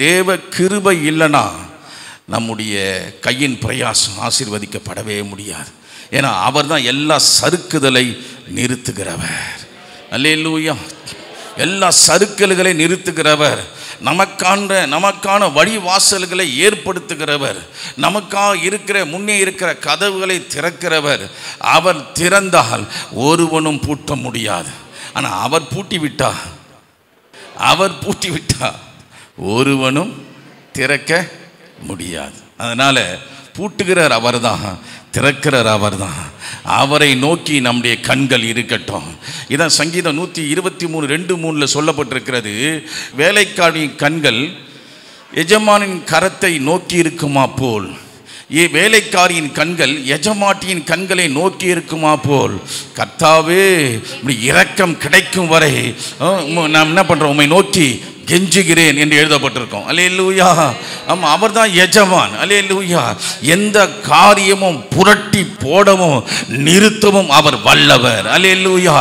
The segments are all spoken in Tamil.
தேவ கிருபை இல்லைன்னா நம்முடைய கையின் பிரயாசம் ஆசீர்வதிக்கப்படவே முடியாது. ஏன்னா அவர் தான் எல்லா சறுக்குதலை நிறுத்துகிறவர். அல்லேலூயா. எல்லா சறுக்கல்களை நிறுத்துகிறவர், நமக்கான வழிவாசல்களை ஏற்படுத்துகிறவர், நமக்காக இருக்கிற முன்னே இருக்கிற கதவுகளை திறக்கிறவர். அவர் திறந்தால் ஒருவனும் பூட்ட முடியாது. ஆனால் அவர் பூட்டி விட்டா ஒருவனும் திறக்க முடியாது. அதனால பூட்டுகிறார் அவர்தான், திறக்கிறார் அவர்தான். அவரை நோக்கி நம்முடைய கண்கள் இருக்கட்டும். இதான் சங்கீதம் 123:2-3 சொல்லப்பட்டிருக்கிறது. வேலைக்காரின் கண்கள் எஜமானின் கரத்தை நோக்கி இருக்குமா போல், வேலைக்காரியின் கண்கள் எஜமாட்டியின் கண்களை நோக்கி இருக்குமா போல். கர்த்தாவே, இரக்கம் கிடைக்கும் வரை நாம் என்ன பண்றோம், உம்மை நோக்கி கெஞ்சுகிறேன் என்று எழுதப்பட்டிருக்கோம். அல்லேலூயா. ஆமாம், அவர் தான் எஜமான். அல்லேலூயா. எந்த காரியமும் புரட்டி போடவும் நிறுத்தவும் அவர் வல்லவர். அல்லேலூயா.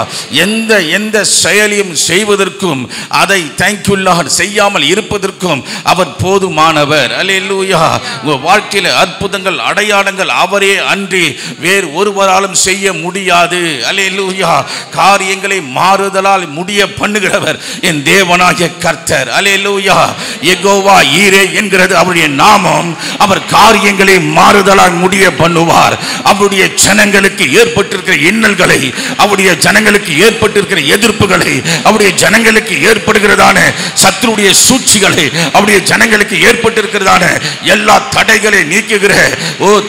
எந்த செயலையும் செய்வதற்கும் அதை தேங்க்யூ லார்ட் செய்யாமல் இருப்பதற்கும் அவர் போதுமானவர். அல்லேலூயா. உங்கள் வாழ்க்கையில் அற்புதங்கள் அடையாளங்கள் அவரே அன்றி வேறு ஒருவராலும் செய்ய முடியாது. அல்லேலூயா. காரியங்களை மாறுதலால் முடிய பண்ணுகிறவர் என் தேவனாகிய கர்த்தர். அல்லேலூயா. யெகோவா ஈரே என்கிறது அவருடைய நாமம். அவர் காரியங்களை மாறுதலால் முடிய பண்ணுவார். அவருடைய ஜனங்களுக்கு ஏற்பட்டிருக்கிற இன்னல்களை, அவருடைய ஜனங்களுக்கு ஏற்பட்டிருக்கிற எதிர்ப்புகளை, அவருடைய ஜனங்களுக்கு ஏற்படுகிறதான சத்துருடைய சூழ்ச்சிகளை, அவருடைய ஜனங்களுக்கு ஏற்பட்டிருக்கிறதான எல்லா தடைகளை நீக்குகிற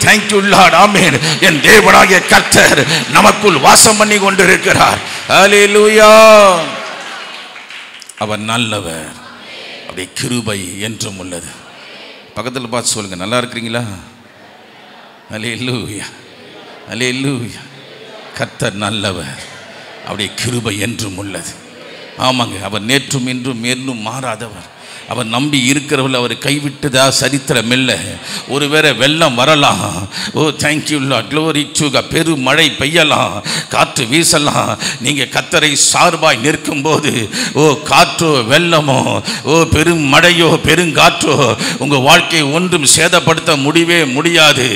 தேங்க்யூ லார்ட், ஆமென், என் தேவனாகிய கர்த்தர் நமக்குள் வாசம் பண்ணி கொண்டிருக்கிறார். அல்லேலூயா. அவர் நல்லவர், அப்படி கிருபை என்றும் உள்ளது. பக்கத்தில் பார்த்து சொல்லுங்க, நல்லா இருக்கிறீங்களா? அல்லேலூயா. அல்லேலூயா. கர்த்தர் நல்லவர், அப்படியே கிருபை என்றும் உள்ளது. ஆமாங்க, அவர் நேற்றும் இன்றும் மேலும் மாறாதவர். அவர் நம்பி இருக்கிறவர்கள் அவர் கைவிட்டதா சரித்திரம் இல்லை. ஒருவேளை வெள்ளம் வரலாம், thank you Lord, glory to God, பெரும் மழை பெய்யலாம், காற்று வீசலாம். நீங்கள் கர்த்தரை சார்பாய் நிற்கும் போது காற்றோ வெள்ளமோ பெரும் மழையோ பெருங்காற்றோ உங்கள் வாழ்க்கையை ஒன்றும் சேதப்படுத்த முடியவே முடியாது.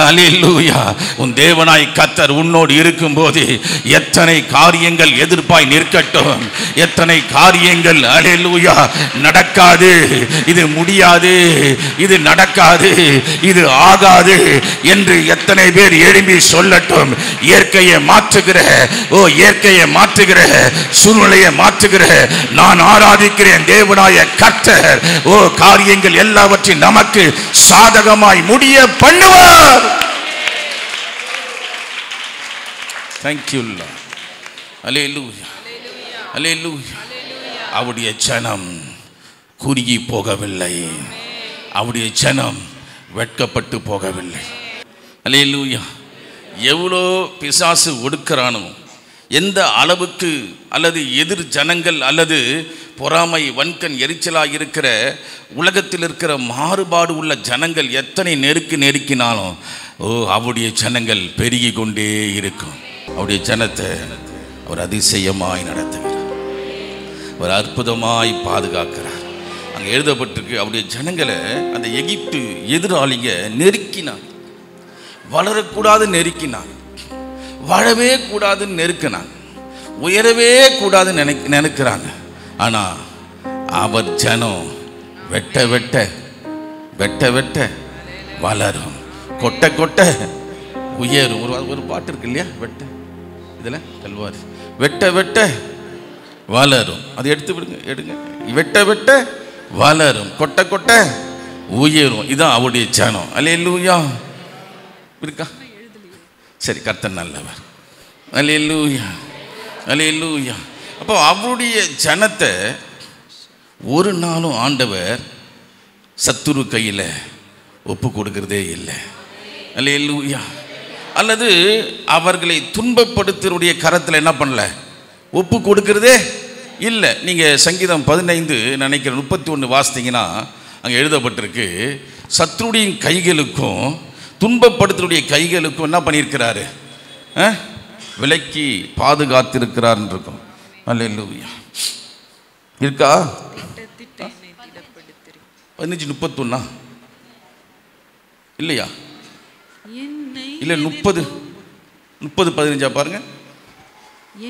அல்லேலூயா. உன் தேவனாய் கர்த்தர் உன்னோடு இருக்கும்போது எத்தனை காரியங்கள் எதிர்ப்பாய் நிற்கட்டும், எத்தனை காரியங்கள் அல்லேலூயா நடக்காது, இது முடியாது, இது நடக்காது, இது ஆகாது என்று எத்தனை பேர் எழும்பி சொல்லட்டும். இயற்கையை மாற்றுகிற சூழ்நிலையை மாற்றுகிற நான் ஆராதிக்கிறேன் தேவனாய கர்த்தர் காரியங்கள் எல்லாவற்றையும் நமக்கு சாதகமாய் முடிய பண்ணுவார். Thank you Lord. Hallelujah. Hallelujah. அவருடைய ஜனம் குறுகி போகவில்லை, அவருடைய ஜனம் வெட்கப்பட்டு போகவில்லை. அல்லேலூயா. எவ்வளோ பிசாசு ஒடுக்கிறானோ, எந்த அளவுக்கு அல்லது எதிர் ஜனங்கள் அல்லது பொறாமை வன்கண் எரிச்சலாக இருக்கிற உலகத்தில் இருக்கிற மாறுபாடு உள்ள ஜனங்கள் எத்தனை நெருக்கினாலும் அவருடைய ஜனங்கள் பெருகி கொண்டே இருக்கும். அவருடைய ஜனத்தை அவர் அதிசயமாய் நடத்துகிறார், அவர் அற்புதமாய் பாதுகாக்கிறார். அங்கே எழுதப்பட்டிருக்கு, அவருடைய ஜனங்களை அந்த எகிப்து எதிராளிங்க நெருக்கினான், வளரக்கூடாது நெருக்கினான், வாழவே கூடாதுன்னு நெருக்கினான், உயரவே கூடாதுன்னு நினைக்கிறாங்க. ஆனால் அவர் ஜனம் வெட்ட வெட்ட வெட்ட வெட்ட வளரும், கொட்ட கொட்ட உயரும். ஒரு பாட்டு இருக்கு இல்லையா, வெட்ட இதில் கல்வாரி, வெட்ட வெட்ட வளரும். அதை எடுத்து விடுங்க, எடுங்க. வெட்ட வெட்ட வளரும், கொட்ட கொட்ட உயரும். இதுதான் அவருடைய ஜனம். அல்லேலூயா. இருக்கா? சரி, கர்த்தர் நல்லவர். அல்லேலூயா. அல்லேலூயா. அப்போ அவருடைய ஜனத்தை ஒரு நாளும் ஆண்டவர் சத்துரு கையில் ஒப்பு கொடுக்கிறதே இல்லை. அல்லேலூயா. அல்லது அவர்களை துன்பப்படுத்துவருடைய கரத்தில் என்ன பண்ணல, ஒப்பு கொடுக்கிறதே இல்லை. நீங்கள் சங்கீதம் 15 நினைக்கிற 31 வாசித்தீங்கன்னா அங்கே எழுதப்பட்டிருக்கு, சத்ருடைய கைகளுக்கும் துன்பப்படுத்துடைய கைகளுக்கும் என்ன பண்ணியிருக்கிறாரு, விலக்கி பாதுகாத்திருக்கிறார் இருக்கும். அல்லேலூயா. இருக்கா? 15:31 இல்லையா? இல்லை 30:15 பாருங்க.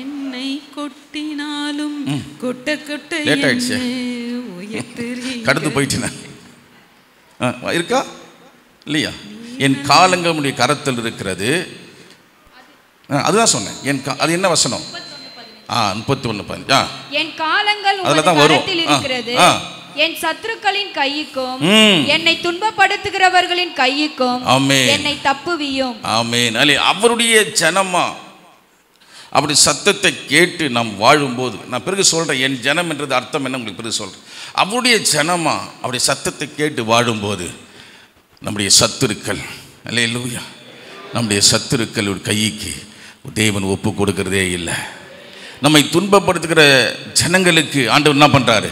என்னை கொட்டினாலும் கொட்ட கொட்ட லேட் ஆயிடுச்சு, கடந்து போயிட்டேன் இருக்கா இல்லையா? என் காலங்கள் உடைய கரத்தில் இருக்கிறது. அதுதான் சொன்னேன். அது என்ன வசனம்? 31:15. என் காலங்கள் அதுலதான் வரும். என் சத்துருக்களின் கைக்கும் என்னை துன்பப்படுத்துகிறவர்களின் கைக்கும் என்னை தப்புவியும். ஆமென். அவருடைய ஜனமா அப்படி சத்தத்தை கேட்டு நாம் வாழும்போது, நான் பிறகு சொல்றேன் என் ஜனம் என்றது அர்த்தம் என்ன உங்களுக்கு பிறகு சொல்றேன். அவருடைய ஜனமா அப்படி சத்தத்தை கேட்டு வாழும்போது நம்முடைய சத்துருக்கள், அல்லேலூயா, நம்முடைய சத்துருக்கள் ஒரு கைக்கு தேவன் ஒப்பு கொடுக்கிறதே இல்லை. நம்மை துன்பப்படுத்துகிற ஜனங்களுக்கு ஆண்டவர் என்ன பண்றாரு?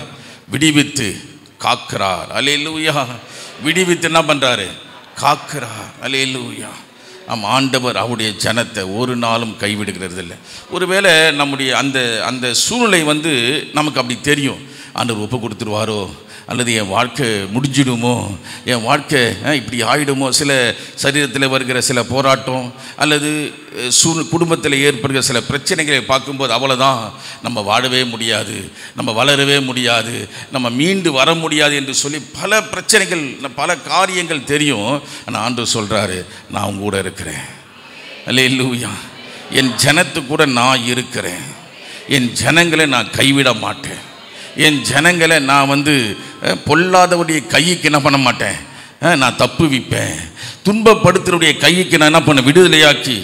விடுவித்து காக்கிறார். அல்லேலூயா. விடுவித்து என்ன பண்றாரு? காக்கிறார். அல்லேலூயா. ஆண்டவர் அவருடைய ஜனத்தை ஒரு நாளும் கைவிடுகிறது இல்லை. ஒருவேளை நம்முடைய அந்த சூழ்நிலை நமக்கு அப்படி தெரியும், ஆண்டவர் ஒப்பு கொடுத்துருவாரோ, அல்லது என் வாழ்க்கை முடிஞ்சிடுமோ, என் வாழ்க்கை இப்படி ஆகிடுமோ, சில சரீரத்தில் வருகிற சில போராட்டம் அல்லது குடும்பத்தில் ஏற்படுகிற சில பிரச்சனைகளை பார்க்கும்போது அவ்வளோதான், நம்ம வாழவே முடியாது, நம்ம வளரவே முடியாது, நம்ம மீண்டு வர முடியாது என்று சொல்லி பல பிரச்சனைகள், பல காரியங்கள் தெரியும். ஆனால் ஆண்டவர் சொல்கிறாரு, நான் உங்க கூட இருக்கிறேன். அல்லேலூயா. என் ஜனத்து கூட நான் இருக்கிறேன். என் ஜனங்களை நான் கைவிட மாட்டேன். என் ஜனங்களை நான் பொல்லாதவருடைய கைக்கு என்ன பண்ண மாட்டேன், நான் தப்புவிப்பேன். துன்பப்படுத்துறவுடைய கைக்கு நான் என்ன பண்ண, விடுதலையாக்கி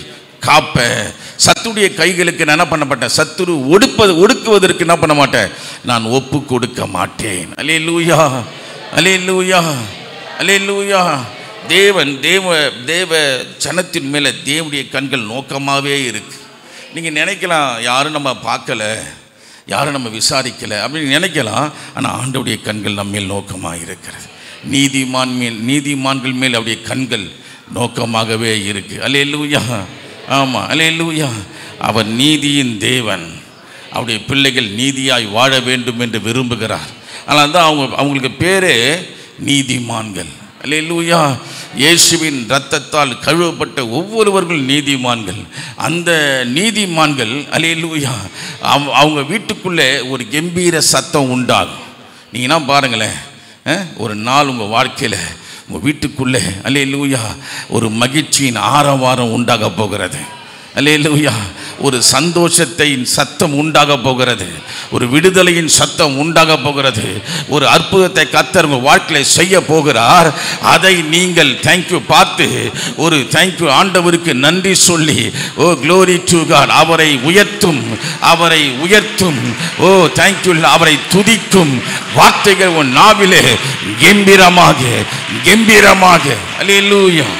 காப்பேன். சத்துடைய கைகளுக்கு நான் என்ன பண்ண மாட்டேன், சத்துரு ஒடுக்குவதற்கு என்ன பண்ண மாட்டேன், நான் ஒப்பு கொடுக்க மாட்டேன். அல்லேலூயா, அல்லேலூயா, அல்லேலூயா. தேவ ஜனத்தின் மேலே தேவனுடைய கண்கள் நோக்கமாகவே இருக்கு. நீங்கள் நினைக்கலாம் யாரும் நம்ம பார்க்கல, யாரும் நம்ம விசாரிக்கலை அப்படின்னு நினைக்கலாம். ஆனால் ஆண்டவருடைய கண்கள் நம்ம மேல் நோக்கமாக இருக்கிறது. நீதிமான்கள் மேல் அவருடைய கண்கள் நோக்கமாகவே இருக்கு. அல்லேலூயா. ஆமாம், அல்லேலூயா. அவர் நீதியின் தேவன். அவருடைய பிள்ளைகள் நீதியாய் வாழ வேண்டும் என்று விரும்புகிறார். ஆனால் தான் அவங்களுக்கு பேரே நீதிமான்கள். அல்லேலூயா. இயேசுவின் இரத்தத்தால் கழுவப்பட்ட ஒவ்வொருவர்கள் நீதிமான்கள். அந்த நீதிமான்கள், அல்லேலூயா, அவங்க வீட்டுக்குள்ளே ஒரு கம்பீர சத்தம் உண்டாகும். நீங்கன்னா பாருங்களேன், ஒரு நாள் உங்கள் வாழ்க்கையில் உங்கள் வீட்டுக்குள்ளே, அல்லேலூயா, ஒரு மகிழ்ச்சியின் ஆரவாரம் உண்டாக போகிறது. அல்லேலூயா. ஒரு சந்தோஷத்தின் சத்தம் உண்டாக போகிறது. ஒரு விடுதலையின் சத்தம் உண்டாக போகிறது. ஒரு அற்புதத்தை கர்த்தர் உங்கள் வாழ்க்கையில் செய்ய போகிறார். அதை நீங்கள் தேங்க்யூ பார்த்து ஒரு தேங்க்யூ ஆண்டவருக்கு நன்றி சொல்லி, ஓ க்ளோரி டு காட், அவரை உயர்த்தும், அவரை உயர்த்தும், ஓ தேங்க்யூ, அவரை துதிக்கும் வார்த்தைகள் உன் நாவிலே கம்பீரமாக கம்பீரமாக, அல்லேலூயா,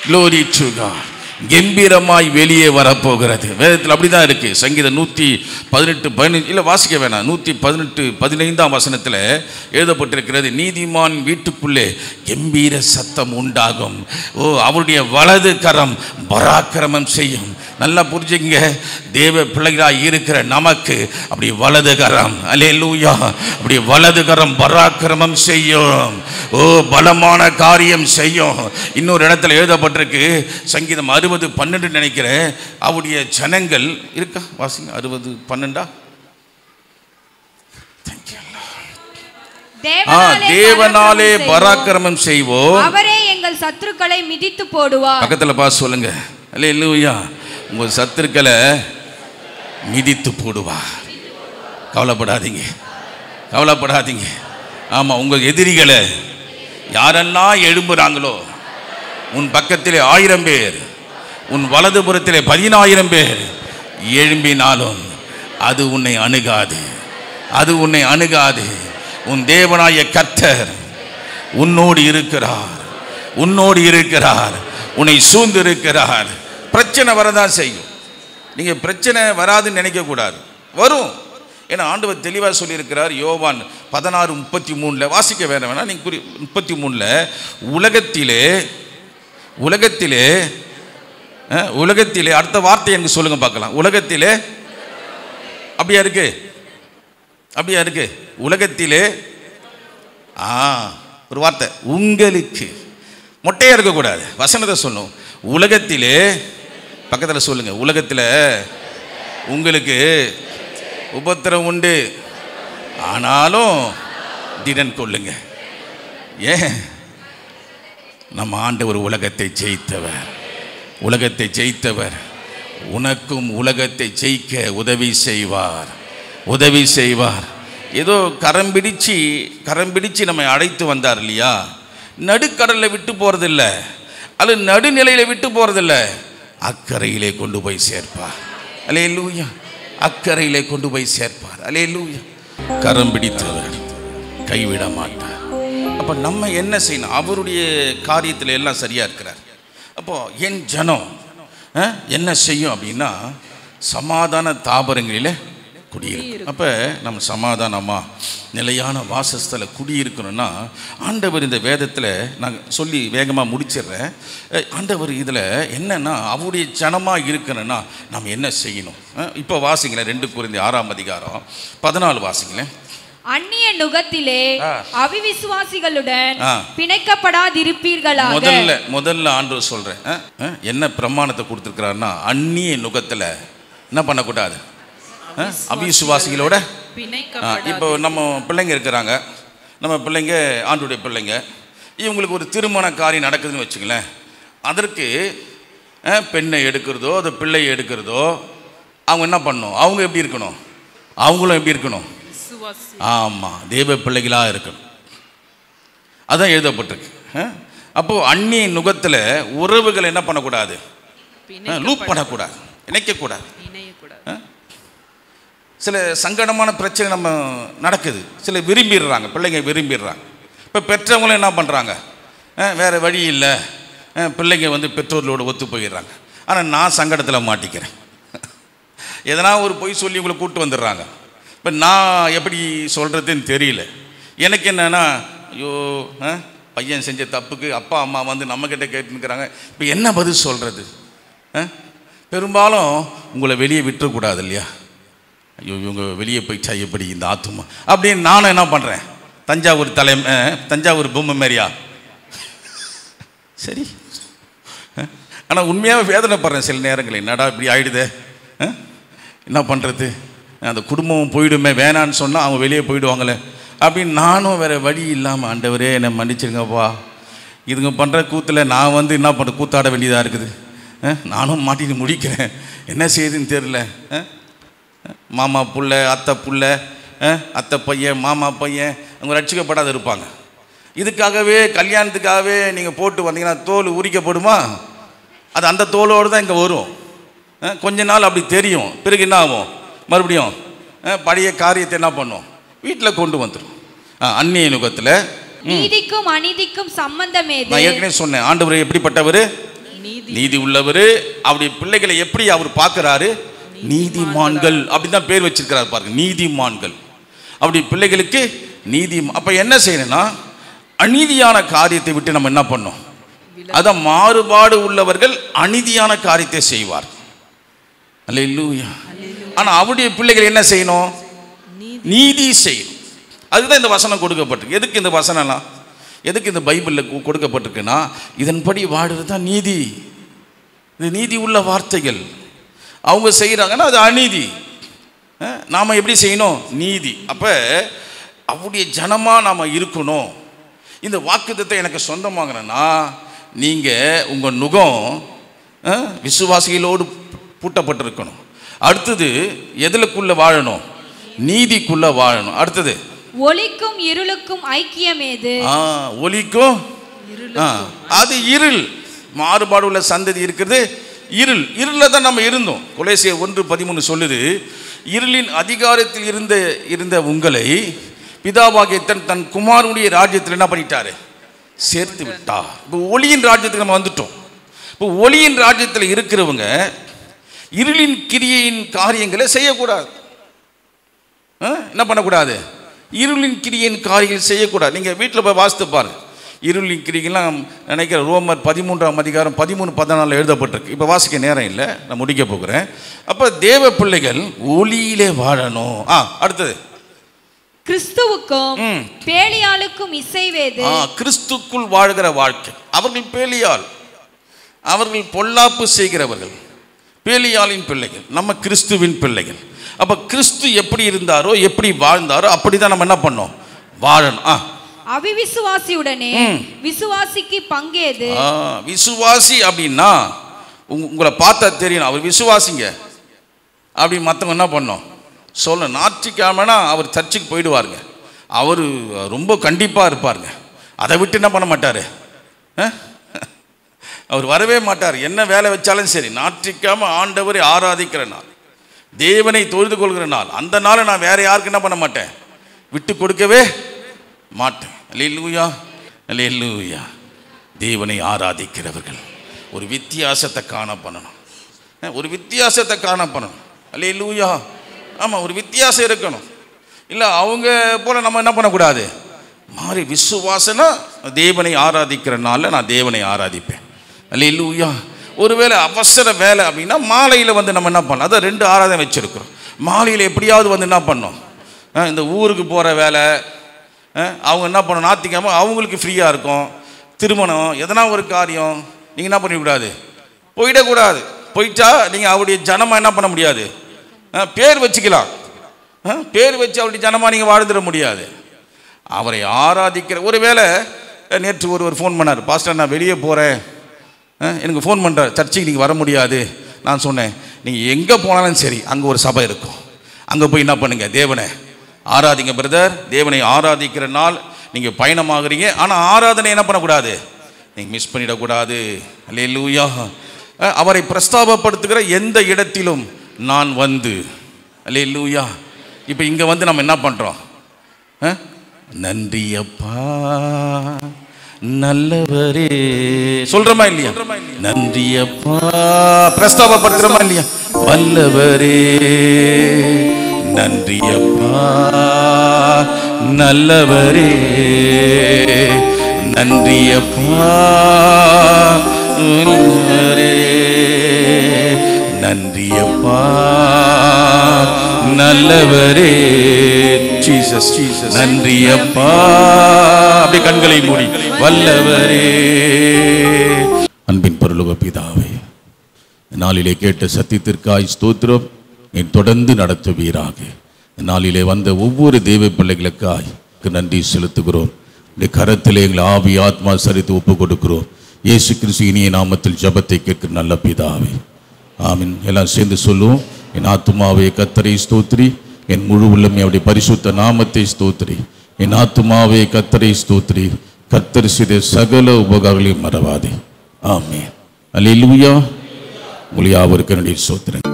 க்ளோரி டு காட், கம்பீரமாய் வெளியே வரப்போகிறது. வேதத்தில் அப்படிதான் இருக்கு. சங்கீதம் 118:15 இல்லை வாசிக்க வேணாம், 118:15 எழுதப்பட்டிருக்கிறது, நீதிமான் வீட்டுக்குள்ளே கம்பீர சத்தம் உண்டாகும். ஓ, அவருடைய வலது கரம் பராக்கிரமம் செய்யும். நல்லா புரிஞ்சுங்க, தேவ பிள்ளைகளாய் இருக்கிற நமக்கு அப்படி வலது கரம், அல்லேலூயா, அப்படி வலது கரம் பராக்கிரமம் செய்யும். ஓ, பலமான காரியம் செய்யும். இன்னொரு இடத்துல எழுதப்பட்டிருக்கு, சங்கீதம் 60:12 நினைக்கிறேன், அவருடைய ஜனங்கள் இருக்கா, வாசிங்க 60:12. தேவனாலே பராக்கிரமம் செய்வோம், அவரே எங்கள் சத்துருக்களை மிதித்து போடுவார். பக்கத்துல பாஸ் சொல்லுங்க, அல்லேலூயா, உங்கள் சத்துருக்களை மிதித்து போடுவார். கவலைப்படாதீங்க, கவலைப்படாதீங்க. ஆமாம், உங்கள் எதிரிகளை யாரெல்லாம் எழும்புறாங்களோ, உன் பக்கத்திலே 1000 பேர், உன் வலதுபுறத்திலே 10,000 பேர் எழும்பினாலும் அது உன்னை அணுகாது, அது உன்னை அணுகாது. உன் தேவனாய கர்த்தர் உன்னோடு இருக்கிறார், உன்னோடு இருக்கிறார், உன்னை சூழ்ந்து இருக்கிறார். பிரச்சனை வரதான் செய்யும். நீங்கள் பிரச்சனை வராதுன்னு நினைக்கக்கூடாது, வரும். ஏன்னா ஆண்டவர் தெளிவாக சொல்லியிருக்கிறார். யோவான் 16:33 வாசிக்க வேணாம், நீங்கள் 33 உலகத்திலே அடுத்த வார்த்தை எனக்கு சொல்லுங்க பார்க்கலாம். உலகத்திலே அப்படியா இருக்கு, அப்படியா இருக்கு. உலகத்திலே ஒரு வார்த்தை, உங்களுக்கு. மொட்டையாக இருக்கக்கூடாது, வசனத்தை சொல்லும். உலகத்திலே, பக்கத்தில் சொல்லுங்க, உலகத்தில் உங்களுக்கு உபத்திரம் உண்டு, ஆனாலும் திடன் கொள்ளுங்க. ஏன்? நம்ம ஆண்டவர் உலகத்தை ஜெயித்தவர். உலகத்தை ஜெயித்தவர் உனக்கும் உலகத்தை ஜெயிக்க உதவி செய்வார், உதவி செய்வார். ஏதோ கரம் பிடிச்சு நம்மை அழைத்து வந்தார் இல்லையா? நடுக்கடலில் விட்டு போகிறதில்ல, அல்லது நடுநிலையில் விட்டு போகிறதில்ல, அக்கறையிலே கொண்டு போய் சேர்ப்பார். அல்லேலூயா. அக்கறையிலே கொண்டு போய் சேர்ப்பார். அல்லேலூயா. கரம் பிடித்தவர் கைவிட மாட்டார். அப்போ நம்ம என்ன செய்யணும்? அவருடைய காரியத்தில் எல்லாம் சரியாக இருக்கிறார். அப்போது என் ஜனம் என்ன செய்யும் அப்படின்னா, சமாதான தாபரங்களில் குடியிருக்கும். அப்போ நம்ம சமாதானமாக நிலையான வாசஸ்தல குடியிருக்கணும்னா, ஆண்டவர் இந்த வேதத்தில் நான் சொல்லி வேகமாக முடிச்சிடுறேன். ஆண்டவர் இதில் என்னென்னா, அவருடைய ஜனமாக இருக்கணும்னா நம்ம என்ன செய்யணும்? இப்போ வாசிங்களேன், 2 கொரிந்தியர் 6:14 வாசிங்களேன். அந்நிய நுகத்திலே அவிவிசுவாசிகளுடன் பிணைக்கப்படாதிருப்பீர்களாக. முதல்ல ஆண்டவர் சொல்றேன், என்ன பிரமாணத்தை கொடுத்துருக்கிறாருன்னா, அந்நிய நுகத்தில் என்ன பண்ணக்கூடாது? அவிசுவாசிகளோட. இப்போ நம்ம பிள்ளைங்க இருக்கிறாங்க, நம்ம பிள்ளைங்க ஆண்டுடைய பிள்ளைங்க, இவங்களுக்கு ஒரு திருமண காரியம் நடக்குதுன்னு வச்சுங்களேன். அதற்கு பெண்ணை எடுக்கிறதோ அது பிள்ளையை எடுக்கிறதோ அவங்க என்ன பண்ணணும்? அவங்க எப்படி இருக்கணும்? அவங்களும் எப்படி இருக்கணும்? ஆமாம், தேவ பிள்ளைகளாக இருக்கணும். அதான் எழுதப்பட்டிருக்கு. அப்போது அந்நிய நுகத்தில் உறவுகள் என்ன பண்ணக்கூடாது? லூப் பண்ணக்கூடாது, இணைக்கக்கூடாது. சில சங்கடமான பிரச்சனை நம்ம நடக்குது, சில விரும்பிடுறாங்க, பிள்ளைங்க விரும்பிடுறாங்க. இப்போ பெற்றவங்களும் என்ன பண்ணுறாங்க? வேறு வழி இல்லை, பிள்ளைங்க பெற்றோர்களோடு ஒத்து போயிடுறாங்க. ஆனால் நான் சங்கடத்தில் மாட்டிக்கிறேன். எதனா ஒரு பொய் சொல்லி உங்களை கூப்பிட்டு வந்துடுறாங்க. இப்போ நான் எப்படி சொல்கிறதுன்னு தெரியல. எனக்கு என்னென்னா, ஐயோ பையன் செஞ்ச தப்புக்கு அப்பா அம்மா நம்மக்கிட்ட கேட்டுருக்கிறாங்க. இப்போ என்ன பதில் சொல்கிறது? பெரும்பாலும் உங்களை வெளியே விட்டுறக்கூடாது இல்லையா? ஐயோ இவங்க வெளியே போயிட்டா எப்படி இந்த ஆத்துமா அப்படின்னு நானும் என்ன பண்ணுறேன்? தஞ்சாவூர் பொம்மை மாதிரியா? சரி. ஆனால் உண்மையாக வேதனைப்படுறேன் சில நேரங்களில். என்னடா இப்படி ஆகிடுதே, என்ன பண்ணுறது? அந்த குடும்பம் போயிடுமே, வேணான்னு சொன்னால் அவங்க வெளியே போயிடுவாங்களே அப்படின்னு நானும் வேறு வழி இல்லாமல், ஆண்டவரே என்னை மன்னிச்சிருங்கப்பா, இதுங்க பண்ணுற கூத்தில் நான் என்ன பண்ணுற கூத்தாட வேண்டியதாக இருக்குது. நானும் மாட்டிட்டு முடிக்கிறேன், என்ன செய்யுதுன்னு தெரில. மாமா புள்ள, அத்தை புள்ள, அத்தை பையன், மாமா பையன், அவங்க ரட்சிக்கப்படாத இருப்பாங்க. இதுக்காகவே கல்யாணத்துக்காகவே நீங்கள் போட்டு வந்தீங்கன்னா தோல் உரிக்கப்படுமா? அது அந்த தோலோடு தான் இங்கே வரும். கொஞ்ச நாள் அப்படி தெரியும், பிறகு என்ன ஆகும்? மறுபடியும் பழைய காரியத்தை என்ன பண்ணும்? வீட்டில் கொண்டு வந்துடும். அந்நிய நுகத்தில் நீதிக்கும் அநீதிக்கும் சம்பந்தம் ஏது? நான் ஏற்கனவே சொன்னேன், ஆண்டவர் எப்படிப்பட்டவர்? நீதி உள்ளவர். அவருடைய பிள்ளைகளை எப்படி அவர் பார்க்குறாரு? நீதிமான்கள் அப்படின்னு தான் பேர் வச்சிருக்கிறார் பாருங்க, நீதிமான்கள். அப்படி பிள்ளைகளுக்கு நீதி. அப்போ என்ன செய்யணும்னா, அநீதியான காரியத்தை விட்டு நம்ம என்ன பண்ணோம்? அதான் மாறுபாடு உள்ளவர்கள் அநீதியான காரியத்தை செய்வார். அல்லேலூயா. ஆனால் அவருடைய பிள்ளைகள் என்ன செய்யணும்? நீதி செய்யணும். அதுதான் இந்த வசனம் கொடுக்கப்பட்டிருக்கு. எதுக்கு இந்த வசனம்லாம், எதுக்கு இந்த பைபிளில் கொடுக்கப்பட்டிருக்குன்னா, இதன்படி வாடுறது தான் நீதி. இது நீதி உள்ள வார்த்தைகள். அவங்க செய்கிறாங்கன்னா அது அநீதி. நாம் எப்படி செய்யணும்? நீதி. அப்போ அவருடைய ஜனமாக நாம் இருக்கணும். இந்த வாக்குத்தத்தை எனக்கு சொந்தமாகணும்னா, நீங்கள் உங்கள் நுகம் விசுவாசிகளோடு பூட்டப்பட்டிருக்கணும். அடுத்தது எதுக்குள்ளே வாழணும்? நீதிக்குள்ளே வாழணும். அடுத்தது ஒளிக்கும் இருளுக்கும் ஐக்கியம் ஏது? ஒளிக்கும் அது இருள். மாறுபாடு உள்ள சந்ததி இருக்கிறது இருள். இருளில் தான் நம்ம இருந்தோம். கொலோசியர் 1:13 சொல்லுது, இருளின் அதிகாரத்தில் இருந்த உங்களை பிதாவாகிய தன் குமாரனுடைய ராஜ்யத்தில் என்ன பண்ணிட்டாரு? சேர்த்து விட்டார். இப்போ ஒளியின் ராஜ்யத்துக்கு நம்ம வந்துட்டோம். இப்போ ஒளியின் ராஜ்யத்தில் இருக்கிறவங்க இருளின் கிரியையின் காரியங்களை செய்யக்கூடாது. என்ன பண்ணக்கூடாது? இருளின் கிரியின் காரியங்கள் செய்யக்கூடாது. நீங்கள் வீட்டில் போய் வாசித்து பாருங்க. இருளின் கிரிகெல்லாம் நினைக்கிற ரோமர் 13:14 எழுதப்பட்டிருக்கு. இப்போ வாசிக்க நேரம் இல்லை, நான் முடிக்க போகிறேன். அப்போ தேவ பிள்ளைகள் ஒளியிலே வாழணும். அடுத்தது கிறிஸ்துவுக்கும் பேலியாளுக்கும் இசைவேது. கிறிஸ்துக்குள் வாழ்கிற வாழ்க்கை. அவர்கள் பேலியாள், அவர்கள் பொல்லாப்பு செய்கிறவர்கள், பேலியாளின் பிள்ளைகள். நம்ம கிறிஸ்துவின் பிள்ளைகள். அப்ப கிறிஸ்து எப்படி இருந்தாரோ எப்படி வாழ்ந்தாரோ அப்படிதான் நம்ம என்ன பண்ணோம், வாழணும். அவிவிசுவாசியுடனே விசுவாசிக்கு பங்கேது. விசுவாசி அப்படின்னா உங்களை பார்த்தா தெரியும் அவர் விசுவாசிங்க அப்படி மற்றவங்க என்ன பண்ணோம் சொல்ல. ஞாயிற்றுக்கிழமைனா அவர் சர்ச்சுக்கு போயிடுவாருங்க. அவர் ரொம்ப கண்டிப்பாக இருப்பாருங்க. அதை விட்டு என்ன பண்ண மாட்டார், அவர் வரவே மாட்டார். என்ன வேலை வச்சாலும் சரி, ஞாயிற்றுக்கிழமை ஆண்டவரை ஆராதிக்கிற நாள், தேவனை தொழுது கொள்கிற நாள். அந்த நாளை நான் வேற யாருக்கு என்ன பண்ண மாட்டேன், விட்டு கொடுக்கவே மாட்டேன். அல்லேலூயா, அல்லேலூயா. தேவனை ஆராதிக்கிறவர்கள் ஒரு வித்தியாசத்தை காண பண்ணணும், ஒரு வித்தியாசத்தை காண பண்ணணும். அல்லேலூயா. ஆமாம், ஒரு வித்தியாசம் இருக்கணும். இல்லை அவங்க போல நம்ம என்ன பண்ணக்கூடாது, மாறி விசுவாசனா தேவனை ஆராதிக்கிற நாளில் நான் தேவனை ஆராதிப்பேன். அல்லேலூயா. ஒருவேளை அவசர வேலை அப்படின்னா மாலையில் வந்து நம்ம என்ன பண்ணலாம், அதை 2 ஆராதனை வச்சுருக்கிறோம். மாலையில் எப்படியாவது வந்து என்ன பண்ணோம், இந்த ஊருக்கு போகிற வேலை அவங்க என்ன பண்ணணும், ஞாயிற்றுக்கிழமை அவங்களுக்கு ஃப்ரீயாக இருக்கும். திருமணம் எதனா ஒரு காரியம் நீங்கள் என்ன பண்ணிடக்கூடாது, போயிடக்கூடாது. போயிட்டா நீங்கள் அவருடைய ஜனமாக என்ன பண்ண முடியாது, பேர் வச்சுக்கலாம். பேர் வச்சு அவருடைய ஜனமாக நீங்கள் வாழ்ந்துட முடியாது. அவரை ஆராதிக்கிற ஒரு வேளை நேற்று ஒருவர் ஃபோன் பண்ணார், பாஸ்டர் நான் வெளியே போகிறேன், எனக்கு ஃபோன் பண்ணுறார், சர்ச்சுக்கு நீங்கள் வர முடியாது. நான் சொன்னேன், நீங்கள் எங்கே போனாலும் சரி அங்கே ஒரு சபை இருக்கும், அங்கே போய் என்ன பண்ணுங்க, தேவனை ஆராதிங்க பிரதர். தேவனை ஆராதிக்கிற நாள் நீங்கள் பயணமாகறீங்க. ஆனால் ஆராதனை என்ன பண்ணக்கூடாது, நீங்கள் மிஸ் பண்ணிடக்கூடாது. அல்லேலூயா. அவரை பிரஸ்தாபப்படுத்துகிற எந்த இடத்திலும் நான் வந்து, அல்லேலூயா. இப்போ இங்கே வந்து நம்ம என்ன பண்ணுறோம், நன்றி அப்பா நல்லவரே சொல்றோமா இல்லையா, நன்றி அப்பா பிரஸ்தாபப்படுத்துறோமா இல்லையா, வல்லவரே நன்றி அப்பா நல்லவரே நன்றி அப்பா நல்லவரே நன்றி அப்பா நல்லவரே ஜீசஸ் ஜீசஸ் நன்றி அப்பா. அப்படி கண்களை மூடி வல்லவரே. அன்பின் பரலோக பிதாவே, நாளிலே கேட்ட சத்தியத்திற்காய் ஸ்தோத்திரம். நீ தொடர்ந்து நடத்துவீராக. நாளிலே வந்த ஒவ்வொரு தேவ பிள்ளைகளுக்காய் நன்றி செலுத்துகிறோம். இந்த கரத்திலே எங்கள் ஆவி ஆத்மா சரித்து ஒப்பு கொடுக்கிறோம். இயேசு கிறிஸ்து இனிய நாமத்தில் ஜெபத்தை கேட்கிற நல்ல பிதாவே, ஆமீன். எல்லாம் சேர்ந்து சொல்லுவோம். என் ஆத்துமாவே கர்த்தரை ஸ்தோத்திரி, என் முழு உள்ளமே அவருடைய பரிசுத்த நாமத்தை ஸ்தோத்திரி. என் ஆத்துமாவே கர்த்தரை ஸ்தோத்திரி, கர்த்தர் செய்த சகல உபகாரங்களையும் மறவாதே. ஆமென். அல்லேலூயா. உங்கள் யாவருக்கும் என்னுடைய ஸ்தோத்திரம்.